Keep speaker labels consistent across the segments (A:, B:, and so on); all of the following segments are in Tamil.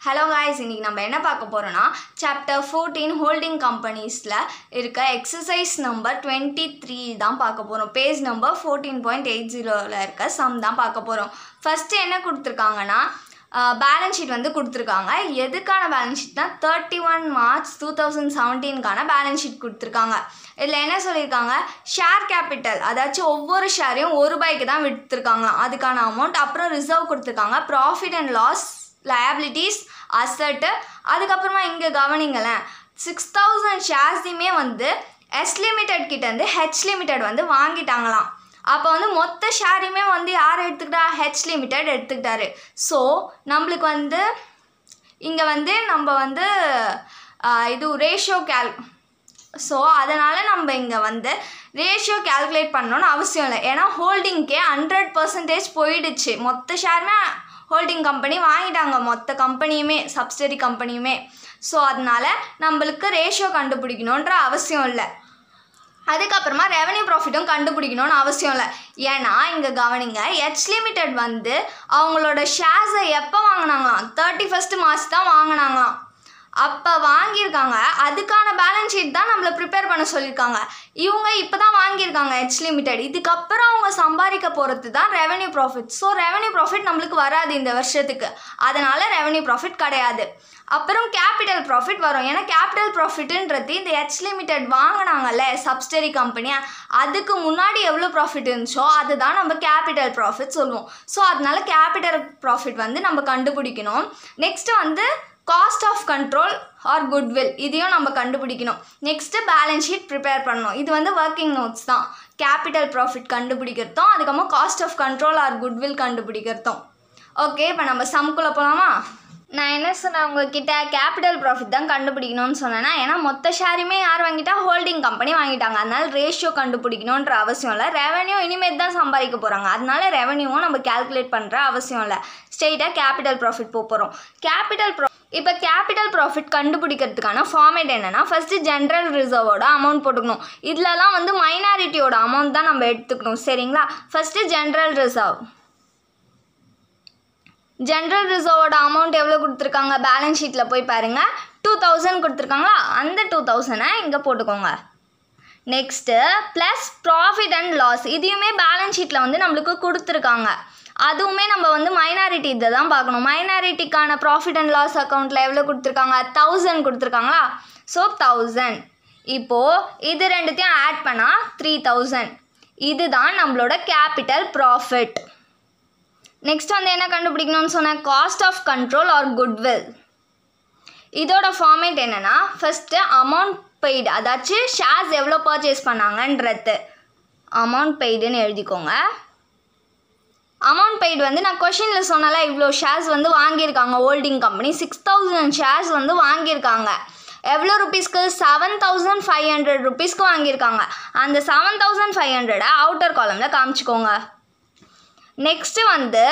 A: Hello guys, இன்னைக்கு நம்ம என்ன பார்க்க போறோம்னா chapter 14 holding companiesல இருக்க exercise number 23 தான் பார்க்க போறோம். Page number 14.80ல இருக்க sum தான் பார்க்க போறோம். First என்ன கொடுத்திருக்காங்கன்னா பேலன்ஸ் ஷீட் வந்து கொடுத்துருக்காங்க. எதுக்கான பேலன்ஸ் ஷீட்னா 31 மார்ச் 2017க்கான பேலன்ஸ் ஷீட் கொடுத்துருக்காங்க. இதில் என்ன சொல்லியிருக்காங்க, ஷேர் கேபிட்டல் அதாச்சும் ஒவ்வொரு ஷேரையும் ₹1 தான் விற்றுருக்காங்களாம், அதுக்கான அமௌண்ட். அப்புறம் ரிசர்வ் கொடுத்துருக்காங்க, ப்ராஃபிட் அண்ட் லாஸ், லயபிலிட்டிஸ், அசட்டு. அதுக்கப்புறமா இங்கே கவனிங்களேன், 6000 ஷேர்ஸையுமே வந்து எஸ் லிமிடெட் கிட்டேருந்து ஹெச் லிமிடெட் வந்து வாங்கிட்டாங்களாம். அப்போ வந்து மொத்த ஷேரையுமே வந்து யார் எடுத்துக்கிட்டா, ஹெச் லிமிடெட் எடுத்துக்கிட்டாரு. ஸோ நம்மளுக்கு வந்து இங்கே வந்து நம்ம வந்து இது ரேஷியோ ஸோ அதனால் நம்ம இங்கே வந்து ரேஷியோ கேல்குலேட் பண்ணணும்னு அவசியம் இல்லை. ஏன்னா ஹோல்டிங்க்கே 100% போயிடுச்சு. மொத்த ஷேருமே ஹோல்டிங் கம்பெனி வாங்கிட்டாங்க, மொத்த கம்பெனியுமே, சப்சிடரி கம்பெனியுமே. ஸோ அதனால் நம்மளுக்கு ரேஷியோ கண்டுபிடிக்கணுன்ற அவசியம் இல்லை. அதுக்கப்புறமா ரெவன்யூ ப்ராஃபிட்டும் கண்டுபிடிக்கணும்னு அவசியம் இல்லை. ஏன்னா இங்கே கவனிங்க, ஹெச் லிமிடெட் வந்து அவங்களோட ஷேர்ஸை எப்போ வாங்கினாங்களாம், 31 மார்ச் தான் வாங்கினாங்களாம். அப்போ வாங்கியிருக்காங்க, அதுக்கான பேலன்ஸ் ஷீட் தான் நம்மளை ப்ரிப்பேர் பண்ண சொல்லியிருக்காங்க. இவங்க இப்போ தான் வாங்கியிருக்காங்க ஹெச் லிமிடெட். இதுக்கப்புறம் அவங்க சம்பாதிக்க போகிறது தான் revenue profit. So revenue profit நம்மளுக்கு வராது இந்த வருஷத்துக்கு, அதனால் ரெவன்யூ ப்ராஃபிட் கிடையாது. அப்புறம் கேபிட்டல் ப்ராஃபிட் வரும். ஏன்னா கேபிட்டல் ப்ராஃபிட்டுன்றது இந்த ஹெச் லிமிடெட் வாங்கினாங்கல்ல சப்சிடரி கம்பெனியாக, அதுக்கு முன்னாடி எவ்வளோ ப்ராஃபிட் இருந்துச்சோ அதுதான் நம்ம கேபிட்டல் ப்ராஃபிட் சொல்லுவோம். ஸோ அதனால கேபிட்டல் ப்ராஃபிட் வந்து நம்ம கண்டுபிடிக்கணும். நெக்ஸ்ட்டு வந்து cost of control or goodwill, இதையும் நம்ம கண்டுபிடிக்கணும். நெக்ஸ்ட்டு பேலன்ஸ் ஷீட் ப்ரிப்பேர் பண்ணணும். இது வந்து ஒர்க்கிங் நோட்ஸ் தான். கேபிட்டல் ப்ராஃபிட் கண்டுபிடிக்கிறதும், அதுக்கப்புறம் cost of control or goodwill கண்டுபிடிக்கிறதும். ஓகே, இப்போ நம்ம சம்குள்ளே போகலாமா? நான் என்ன சொன்னேன் உங்ககிட்ட, கேபிட்டல் ப்ராஃபிட் தான் கண்டுபிடிக்கணும்னு சொன்னேன்னா, ஏன்னா மொத்த ஷேருமே யார் வாங்கிட்டா, ஹோல்டிங் கம்பெனி வாங்கிட்டாங்க. அதனால ரேஷியோ கண்டுபிடிக்கணுன்ற அவசியம் இல்லை. ரெவன்யூ இனிமேல் தான் சம்பாதிக்க போகிறாங்க, அதனால ரெவன்யூவும் நம்ம கேல்குலேட் பண்ணுற அவசியம் இல்லை. ஸ்ட்ரெயிட்டாக கேபிட்டல் ப்ராஃபிட் போகிறோம். இப்போ கேபிட்டல் ப்ராஃபிட் கண்டுபிடிக்கிறதுக்கான ஃபார்மேட் என்னென்னா, ஃபஸ்ட்டு ஜென்ரல் ரிசர்வோட அமௌண்ட் போட்டுக்கணும். இதிலலாம் வந்து மைனாரிட்டியோட அமௌண்ட் தான் நம்ம எடுத்துக்கணும், சரிங்களா? ஃபஸ்ட்டு ஜென்ரல் ரிசர்வோட அமௌண்ட் எவ்வளோ கொடுத்துருக்காங்க, பேலன்ஸ் ஷீட்டில் போய் பாருங்கள், 2000 கொடுத்துருக்காங்களா, அந்த 2000 இங்கே போட்டுக்கோங்க. Next plus profit and loss, இதையுமே பேலன்ஸ் ஷீட்டில் வந்து நம்மளுக்கு கொடுத்துருக்காங்க. அதுவுமே நம்ம வந்து மைனாரிட்டி இதை தான் பார்க்கணும். மைனாரிட்டிக்கான ப்ராஃபிட் அண்ட் லாஸ் அக்கௌண்ட்டில் எவ்வளோ கொடுத்துருக்காங்க, 1000 கொடுத்துருக்காங்களா, ஸோ 1000. இப்போது இது ரெண்டுத்தையும் ஆட் பண்ணால் 3000. இதுதான் நம்மளோட கேபிட்டல் ப்ராஃபிட். நெக்ஸ்ட் வந்து என்ன கண்டுபிடிக்கணும்னு சொன்னேன், cost of control or goodwill. இதோட ஃபார்மேட் என்னென்னா, ஃபஸ்ட்டு அமௌண்ட் பெய்டு, அதாச்சும் ஷேர்ஸ் எவ்வளோ பர்ச்சேஸ் பண்ணாங்கன்றது அமௌண்ட் பெய்டுன்னு எழுதிக்கோங்க. அமௌண்ட் பெய்டு வந்து நான் கொஷினில் சொன்னால, இவ்வளோ ஷேர்ஸ் வந்து வாங்கியிருக்காங்க ஹோல்டிங் கம்பெனி, 6000 ஷேர்ஸ் வந்து வாங்கியிருக்காங்க. எவ்வளோ ருபீஸ்க்கு, 7500 ருபீஸ்க்கு வாங்கியிருக்காங்க. அந்த 7500 அவுட்டர் காலமில் காமிச்சிக்கோங்க. நெக்ஸ்ட்டு வந்து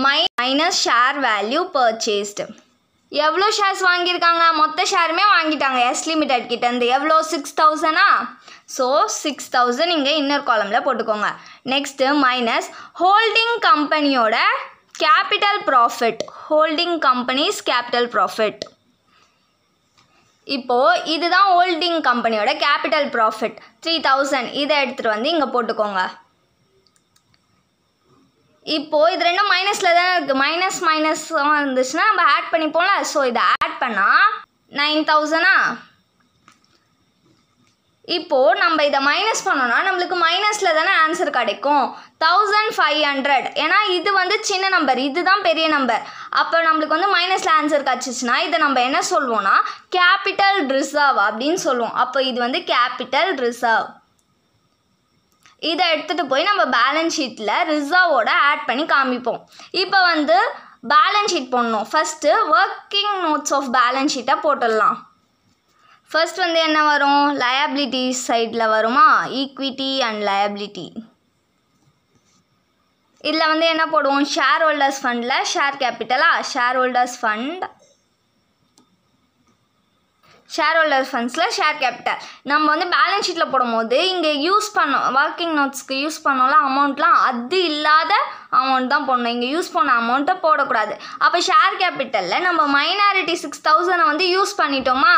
A: மைனஸ் ஷேர் வேல்யூ பர்ச்சேஸ்டு. எவ்வளோ ஷேர்ஸ் வாங்கியிருக்காங்க, மொத்த ஷேருமே வாங்கிட்டாங்க எஸ் லிமிடெட் கிட்டேருந்து. எவ்வளோ, 6000. ஸோ 6000 இங்கே இன்னொரு காலமில் போட்டுக்கோங்க. நெக்ஸ்ட்டு மைனஸ் ஹோல்டிங் கம்பெனியோட capital profit, holding companies capital profit. இப்போது இதுதான் ஹோல்டிங் கம்பெனியோட கேபிட்டல் ப்ராஃபிட் 3000. இதை எடுத்துகிட்டு வந்து இங்கே போட்டுக்கோங்க. இப்போது இது ரெண்டும் மைனஸில் தானே இருக்குது, மைனஸ் இருந்துச்சுன்னா நம்ம ஆட் பண்ணிப்போம்ல. ஸோ இதை ஆட் பண்ணால் 9000. இப்போது நம்ம இதை மைனஸ் பண்ணோன்னா நம்மளுக்கு மைனஸில் தானே ஆன்சர் கிடைக்கும், 1500. ஏன்னா இது வந்து சின்ன நம்பர், இதுதான் பெரிய நம்பர். அப்போ நம்மளுக்கு வந்து மைனஸில் ஆன்சர் கிடச்சிச்சின்னா இதை நம்ம என்ன சொல்வோம்னா கேபிட்டல் ரிசர்வ் அப்படின்னு சொல்லுவோம். அப்போ இது வந்து கேபிட்டல் ரிசர்வ். இதை எடுத்துகிட்டு போய் நம்ம பேலன்ஸ் ஷீட்டில் ரிசர்வோட ஆட் பண்ணி காமிப்போம். இப்போ வந்து பேலன்ஸ் ஷீட் போடணும். First working notes of balance ஷீட்டை போட்டுடலாம். ஃபர்ஸ்ட் வந்து என்ன வரும், லயபிலிட்டி சைடில் வருமா, ஈக்விட்டி அண்ட் லயபிலிட்டி. இதில் வந்து என்ன போடுவோம், ஷேர் ஹோல்டர்ஸ் ஃபண்டில் ஷேர் கேபிட்டலா, shareholders fund shareholder ஃபண்ட்ஸில் ஷேர் கேபிட்டல் நம்ம வந்து பேலன்ஸ் ஷீட்டில் போடும்போது இங்கே யூஸ் பண்ணோம் ஒர்க்கிங் நோட்ஸ்க்கு யூஸ் பண்ணோம்ல அமௌண்ட்லாம் அது இல்லாத அமௌண்ட் தான் போடணும். இங்கே யூஸ் பண்ண அமௌண்ட்டை போடக்கூடாது. அப்போ ஷேர் கேபிட்டலில் நம்ம மைனாரிட்டி 6000 வந்து யூஸ் பண்ணிட்டோமா,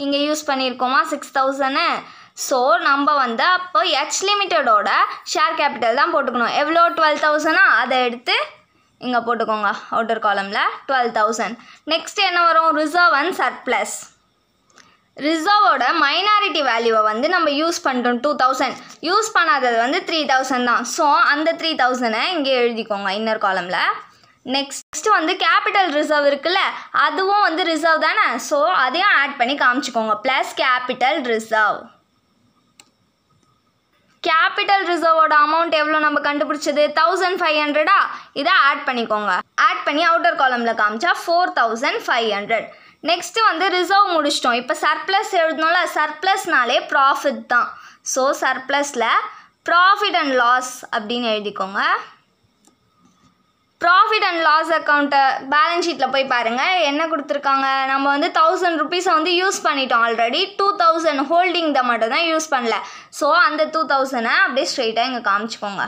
A: இங்கே யூஸ் பண்ணியிருக்கோமா 6000. ஸோ நம்ம வந்து அப்போ எச் லிமிட்டடோட ஷேர் கேபிட்டல் தான் போட்டுக்கணும். எவ்வளோ 12000 அதை எடுத்து இங்கே போட்டுக்கோங்க அவுட்டர் காலமில் 12000. நெக்ஸ்ட் என்ன வரும், ரிசர்வ் அண்ட் சர்ப்ளஸ். ரிசர்வோட மைனாரிட்டி வேல்யூவை வந்து நம்ம யூஸ் பண்ணிட்டோம் 2000, யூஸ் பண்ணாதது வந்து 3000 தான். ஸோ அந்த 3000 இங்கே எழுதிக்கோங்க இன்னர் காலமில். நெக்ஸ்ட் வந்து கேபிட்டல் ரிசர்வ் இருக்குல்ல அதுவும் வந்து ரிசர்வ் தானே, ஸோ அதையும் ஆட் பண்ணி காமிச்சிக்கோங்க ப்ளஸ் கேபிட்டல் ரிசர்வ். கேபிட்டல் ரிசர்வோட அமௌண்ட் எவ்வளோ நம்ம கண்டுபிடிச்சது 1500. இதை ஆட் பண்ணிக்கோங்க. ஆட் பண்ணி அவுட்டர் காலமில் காமிச்சா 4500. நெக்ஸ்ட்டு வந்து ரிசர்வ் முடிச்சிட்டோம். இப்போ சர்ப்ளஸ் எழுதணும்ல, சர்ப்ளஸ்னாலே ப்ராஃபிட் தான். ஸோ சர்ப்ளஸில் ப்ராஃபிட் அண்ட் லாஸ் அப்படின்னு எழுதிக்கோங்க. ப்ராஃபிட் அண்ட் லாஸ் அக்கௌண்ட்டை பேலன்ஸ் ஷீட்டில் போய் பாருங்கள் என்ன கொடுத்துருக்காங்க. நம்ம வந்து 1000 rupees வந்து யூஸ் பண்ணிட்டோம் ஆல்ரெடி. 2000 ஹோல்டிங் தான் மட்டும் தான் யூஸ் பண்ணல. ஸோ அந்த 2000 அப்படியே ஸ்ட்ரெயிட்டாக இங்கே காமிச்சிக்கோங்க.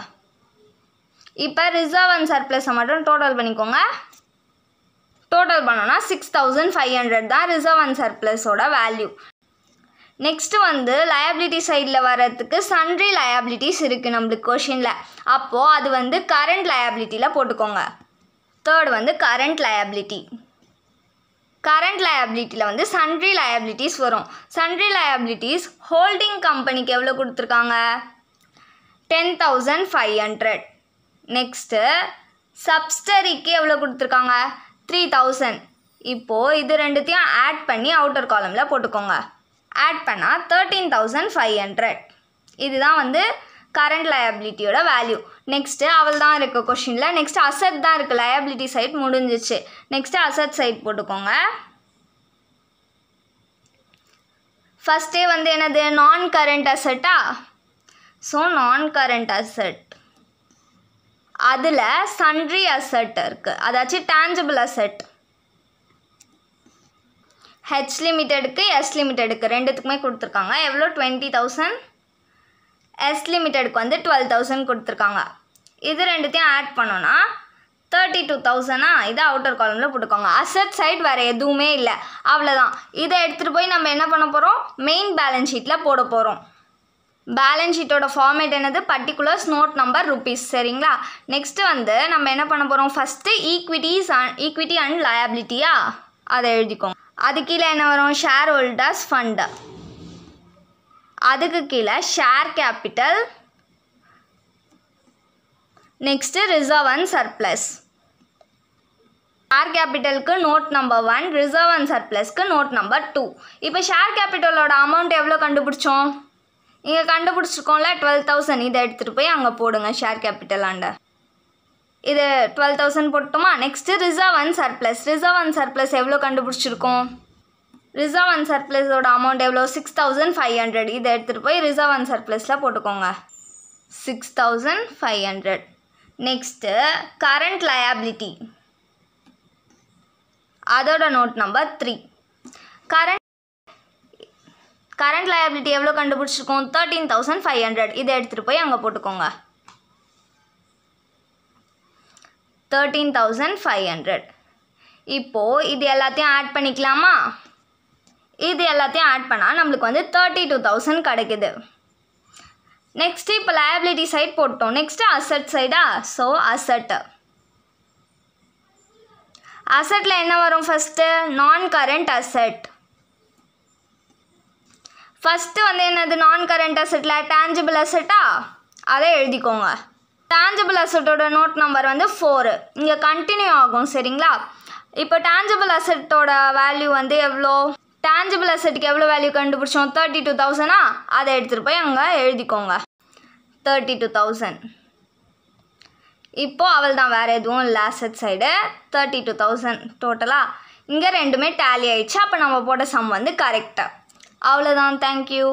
A: இப்போ ரிசர்வ் அண்ட் சர்ப்ளஸை மட்டும் டோட்டல் பண்ணிக்கோங்க. டோட்டல் பண்ணோன்னா 6500 தான் ரிசர்வ் அண்ட் சர்ப்ளஸோட வேல்யூ. நெக்ஸ்ட்டு வந்து லயபிலிட்டி சைடில் வர்றதுக்கு சன்ட்ரி லயபிலிட்டிஸ் இருக்குது நம்மளுக்கு கொஷினில். அப்போது அது வந்து கரண்ட் லயபிலிட்டியில் போட்டுக்கோங்க. தேர்ட் வந்து கரண்ட் லயபிலிட்டி. கரண்ட் லயபிலிட்டியில் வந்து சன்ட்ரி லயபிலிட்டிஸ் வரும். சன்ட்ரி லயபிலிட்டிஸ் ஹோல்டிங் கம்பெனிக்கு எவ்வளோ கொடுத்துருக்காங்க 10500. நெக்ஸ்ட்டு சப்ஸ்டரிக்கு எவ்வளோ கொடுத்துருக்காங்க 3000. இப்போது இது ரெண்டுத்தையும் ஆட் பண்ணி அவுட்டர் காலமில் போட்டுக்கோங்க. ஆட் பண்ணால் 13500. இதுதான் வந்து கரண்ட் லயபிலிட்டியோட வேல்யூ. நெக்ஸ்ட்டு அவள் தான் இருக்குது கொஷினில். நெக்ஸ்ட்டு அசட் தான் இருக்குது. லயபிலிட்டி சைட் முடிஞ்சிச்சு. நெக்ஸ்ட்டு அசட் சைட் போட்டுக்கோங்க. ஃபஸ்ட்டே வந்து என்னது நான் கரண்ட் அசட்டா. ஸோ நான் கரண்ட் அசட் அதில் சன்ட்ரி அசட் இருக்குது, அதாச்சும் டேஞ்சபிள் அசட். ஹெச் லிமிட்டெடுக்கு எஸ் லிமிட்டெடுக்கு ரெண்டுத்துக்குமே கொடுத்துருக்காங்க. எவ்வளோ 20000. எஸ் லிமிட்டெடுக்கு வந்து 12000 கொடுத்துருக்காங்க. இது ரெண்டுத்தையும் ஆட் பண்ணோன்னா 32000. இதை அவுட்டர் காலமில் போட்டுக்கோங்க. அசட் சைட் வேறு எதுவுமே இல்லை, அவ்வளோதான். இதை எடுத்துகிட்டு போய் நம்ம என்ன பண்ண போகிறோம் மெயின் பேலன்ஸ் ஷீட்டில் போட போகிறோம். பேலன்ஸ் ஷீட்டோட ஃபார்மேட் என்னது பர்டிகுலர்ஸ் நோட் நம்பர் ருபீஸ். சரிங்களா. நெக்ஸ்ட்டு வந்து நம்ம என்ன பண்ண போகிறோம் ஃபஸ்ட்டு ஈக்விட்டி அண்ட் லயபிலிட்டியா அதை எழுதிக்கோங்க. அது கீழே என்ன வரும் ஷேர் ஹோல்டர்ஸ் ஃபண்டு. அதுக்கு கீழே share capital. Next reserve and surplus. Share கேபிட்டலுக்கு நோட் நம்பர் 1, ரிசர்வ் அண்ட் சர்ப்ளஸ்க்கு நோட் நம்பர் 2. இப்போ ஷேர் கேபிட்டலோட அமௌண்ட் எவ்வளோ கண்டுபிடிச்சோம் இங்கே கண்டுபிடிச்சிருக்கோம்ல 12000. இதை எடுத்துகிட்டு போய் அங்கே போடுங்க ஷேர் கேபிட்டல் ஆண்ட. இது 12000 போட்டோமா. Next reserve and surplus. Reserve and surplus எவ்வளோ கண்டுபிடிச்சிருக்கோம் ரிசர்வ் அண்ட் சர்ப்ளஸோட அமௌண்ட் எவ்வளோ 6500. இதை எடுத்துகிட்டு போய் ரிசர்வ் அண்ட் சர்ப்ளஸில் போட்டுக்கோங்க 6500. நெக்ஸ்ட்டு கரண்ட் லயபிலிட்டி அதோட நோட் நம்பர் 3. கரண்ட் லயபிலிட்டி எவ்வளோ கண்டுபிடிச்சிருக்கோம் 13500. இதை எடுத்துகிட்டு போய் அங்கே போட்டுக்கோங்க 13500. இப்போது இது எல்லாத்தையும் ஆட் பண்ணிக்கலாமா. இது எல்லாத்தையும் ஆட் பண்ணால் நம்மளுக்கு வந்து 32000 கிடைக்குது. நெக்ஸ்ட்டு இப்போ லயபிலிட்டி சைட் போட்டோம். நெக்ஸ்ட்டு அசட் சைடா. ஸோ அசட்டில் என்ன வரும் ஃபஸ்ட்டு நான் கரண்ட் அசட். ஃபஸ்ட்டு வந்து என்னது நான் கரண்ட் அசட்டில் டேஞ்சபிள் அசட்டா அதை எழுதிக்கோங்க. டேஞ்சபிள் அசட்டோட நோட் நம்பர் வந்து 4. இங்கே கண்டினியூ ஆகும். சரிங்களா. இப்போ டேஞ்சபிள் அசட்டோட வேல்யூ வந்து எவ்வளோ டேஞ்சபிள் அசட்டுக்கு எவ்வளோ வேல்யூ கண்டுபிடிச்சோம் 32000. அதை எடுத்துகிட்டு போய் அங்கே எழுதிக்கோங்க 32000. இப்போது அவள் தான் வேறு எதுவும் இல்லை. அசட் சைடு 32000 டோட்டலாக. இங்கே ரெண்டுமே டேலி ஆயிடுச்சு. அப்போ நம்ம போட்ட சம் வந்து கரெக்டாக. அவ்வளோதான். தேங்க்யூ.